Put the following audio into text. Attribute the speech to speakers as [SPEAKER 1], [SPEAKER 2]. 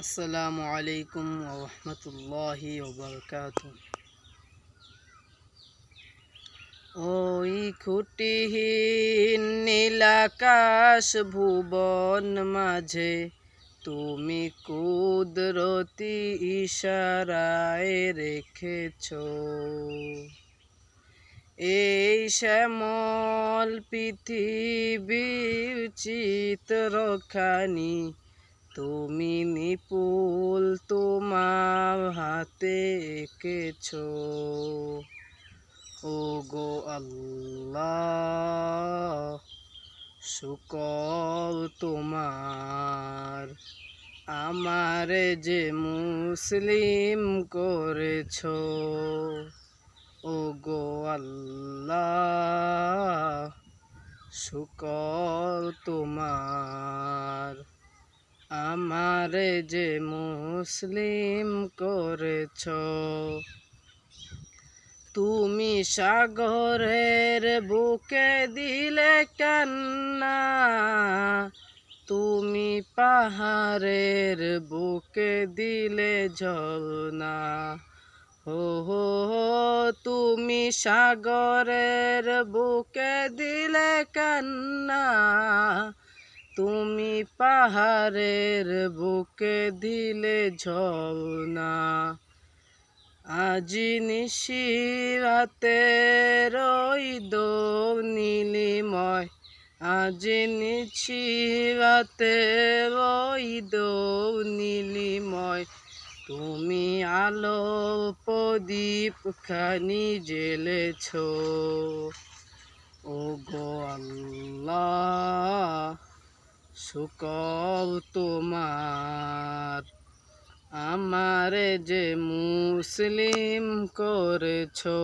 [SPEAKER 1] আসসালামু আলাইকুম ওয়া রাহমাতুল্লাহি ওয়া বারাকাতুহু। ওই খুঁটিহীন নীলাকাশ ভুবন মাঝে তুমি কুদরতি ইশারায় রেখেছো এই শ্যামল পৃথিবীর চিত্রখানি। তুমি নিপুল তোমার হাতে এঁকেছো। ও গো আল্লাহ, শুকর তোমার, আমারে যে মুসলিম করেছো। ও গো আল্লাহ, শুকর তোমার, আমারে যে মুসলিম করেছ। তুমি সাগরের বুকে দিলে কান্না, তুমি পাহাড়ের বুকে দিলে ঝর্ণা। হো হো হো, তুমি সাগরের বুকে দিলে কান্না, তুমি পাহাড়ের বুকে দিলে ঝর্ণা। আজি নিশিরাতে রইদ নীলিময়, আজি নিশিরাতে রইদ নীলিময়, তুমি আলো প্রদীপ খানি জ্বেলেছ। ও গো আল্লাহ, শুকর তোমার, আমারে যে মুসলিম করেছো।